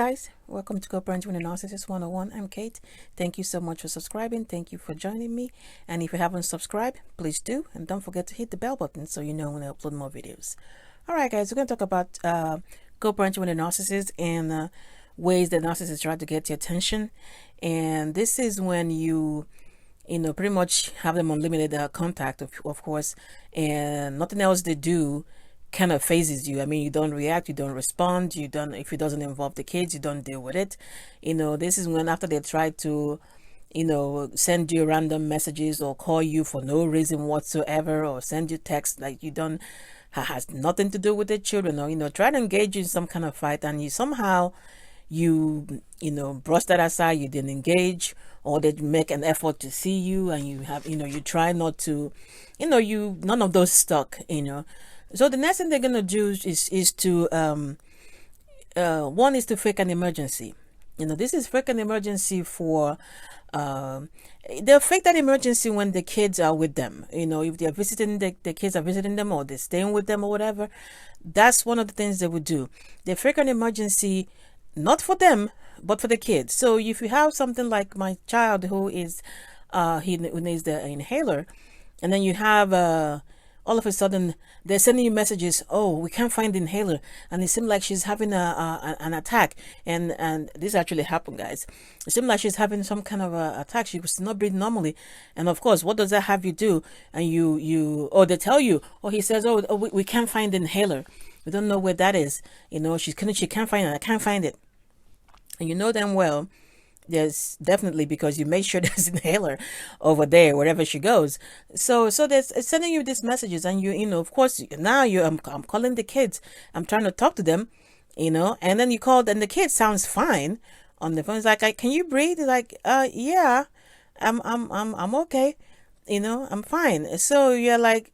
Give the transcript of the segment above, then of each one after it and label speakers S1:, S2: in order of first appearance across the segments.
S1: guys, welcome to Coparenting with a Narcissist 101. I'm Kate. Thank you so much for subscribing. Thank you for joining me. And if you haven't subscribed, please do. And don't forget to hit the bell button so you know when I upload more videos. All right, guys, we're going to talk about coparenting with a narcissist and ways that narcissists try to get your attention. And this is when you pretty much have them unlimited contact, of course, and nothing else they do kind of phases you. I mean, you don't react, you don't respond, you don't, if it doesn't involve the kids, you don't deal with it. This is when after they try to send you random messages or call you for no reason whatsoever, or send you text like you don't has nothing to do with the children, or try to engage you in some kind of fight, and you somehow brush that aside, you didn't engage, or they make an effort to see you, and you have you try not to, none of those stuck. So the next thing they're gonna do is to one is to fake an emergency. This is fake an emergency for they'll fake that emergency when the kids are with them. If they're visiting, the kids are visiting them, or they're staying with them or whatever. That's one of the things they would do. They fake an emergency not for them but for the kids. So if you have something like my child who is he needs the inhaler, and then you have all of a sudden they're sending you messages, oh, we can't find the inhaler, and it seems like she's having an attack, and this actually happened, guys. It seems like she's having some kind of a attack. She was not breathing normally, and of course, what does that have you do? And they tell you, he says, we can't find the inhaler, we don't know where that is. She can't find it. I can't find it. And you know damn well there's definitely, because you make sure there's an inhaler over there wherever she goes. So there's sending you these messages, and of course now I'm calling the kids, I'm trying to talk to them, and then you call, and the kid sounds fine on the phone. It's like, can you breathe? It's like, yeah, I'm okay, I'm fine. So you're like,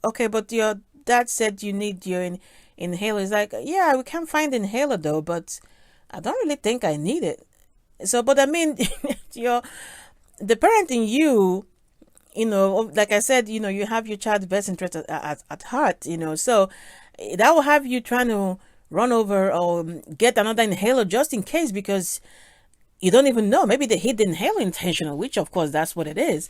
S1: okay, but your dad said you need your inhaler. It's like, yeah, we can't find the inhaler though, but I don't really think I need it. So, but I mean, the parent in you, like I said, you have your child's best interest at heart, so that will have you trying to run over or get another inhaler just in case, because you don't even know. Maybe they hit the inhaler intentional, which of course that's what it is,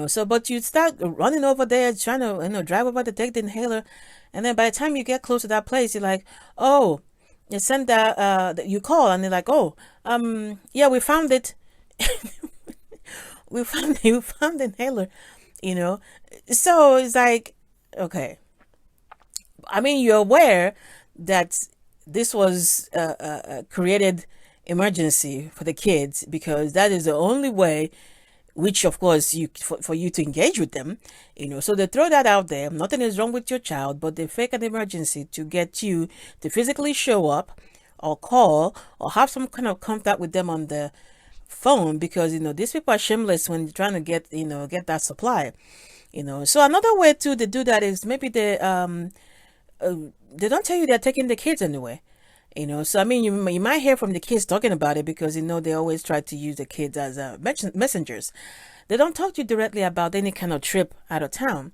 S1: so, but you start running over there, trying to, drive over to take the inhaler. And then by the time you get close to that place, you're like, oh, you send that, you call, and they're like, oh, yeah, we found it. we found the inhaler, So it's like, okay. I mean, you're aware that this was a created emergency for the kids, because that is the only way, which of course for you to engage with them, so they throw that out there. Nothing is wrong with your child, but they fake an emergency to get you to physically show up or call or have some kind of contact with them on the phone, because these people are shameless when you're trying to get that supply. So another way to do that is maybe they don't tell you they're taking the kids anyway. So I mean, you might hear from the kids talking about it, because they always try to use the kids as messengers. They don't talk to you directly about any kind of trip out of town.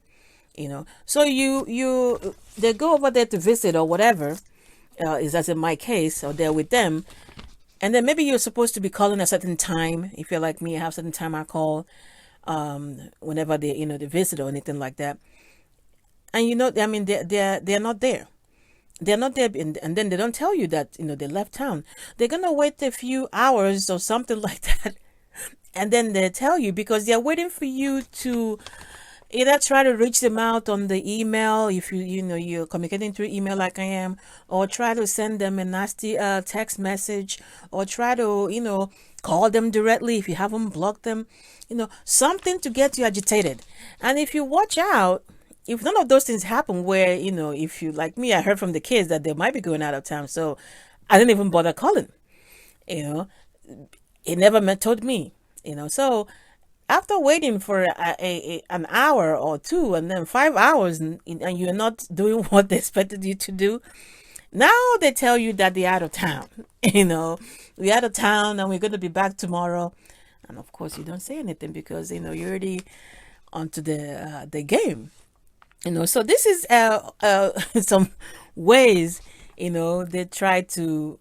S1: So they go over there to visit or whatever, is as in my case, or they're with them, and then maybe you're supposed to be calling a certain time. If you're like me, I have a certain time I call whenever they they visit or anything like that. And I mean, they're not there. They're not there, and then they don't tell you that they left town. They're gonna wait a few hours or something like that, and then they tell you, because they're waiting for you to either try to reach them out on the email, if you're communicating through email like I am, or try to send them a nasty text message, or try to call them directly if you haven't blocked them, something to get you agitated. And if you watch out, if none of those things happen, where if you, like me, I heard from the kids that they might be going out of town, so I didn't even bother calling. It never told me. So after waiting for an hour or two, and then 5 hours, and you're not doing what they expected you to do, now they tell you that they're out of town. We're out of town and we're going to be back tomorrow. And of course you don't say anything, because you're already onto the game. So this is some ways They try to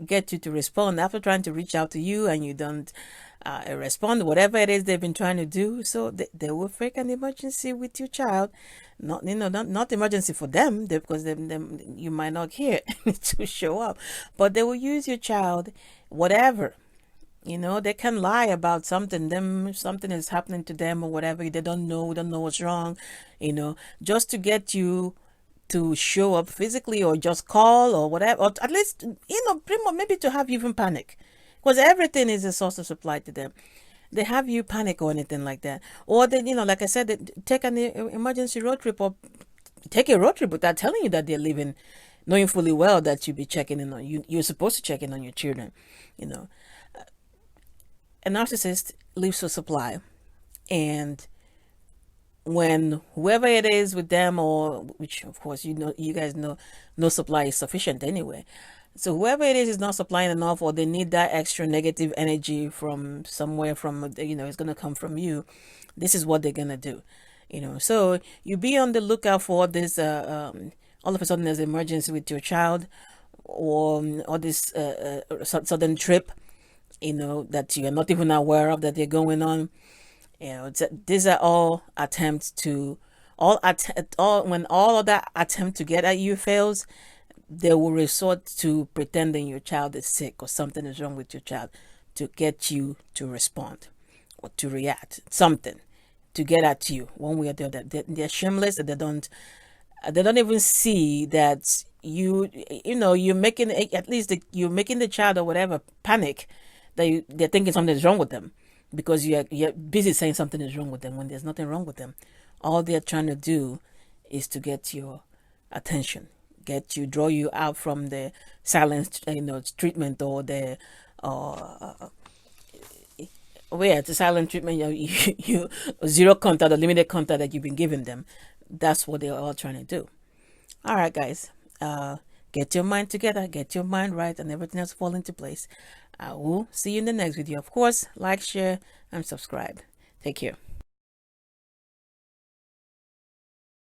S1: get you to respond after trying to reach out to you, and you don't respond, whatever it is they've been trying to do. So they will fake an emergency with your child. Not emergency for them, because you might not care to show up, but they will use your child, whatever. They can lie about something is happening to them or whatever. They don't know what's wrong, just to get you to show up physically, or just call or whatever, or at least, pretty much maybe to have you even panic, because everything is a source of supply to them. They have you panic or anything like that, or they, like I said, they take an emergency road trip, or take a road trip without telling you that they're leaving, knowing fully well that you'll be checking in on you. You're supposed to check in on your children. A narcissist lives for supply, and when whoever it is with them, or which of course you guys know, no supply is sufficient anyway. So whoever it is not supplying enough, or they need that extra negative energy from somewhere, from it's gonna come from you. This is what they're gonna do. So you be on the lookout for this. All of a sudden, there's an emergency with your child, or this sudden trip, that you're not even aware of that they're going on. These are all attempts to when all of that attempt to get at you fails, they will resort to pretending your child is sick or something is wrong with your child, to get you to respond or to react, something to get at you one way or the other. They're shameless, and they don't even see that you're making, at least you're making the child or whatever panic, that they're thinking something is wrong with them, because you're busy saying something is wrong with them when there's nothing wrong with them. All they're trying to do is to get your attention, draw you out from the silence, treatment, or the the silent treatment, you zero contact or limited contact that you've been giving them. That's what they're all trying to do. All right, guys. Get your mind together, get your mind right, and everything else fall into place. I will see you in the next video. Of course, like, share, and subscribe. Take care.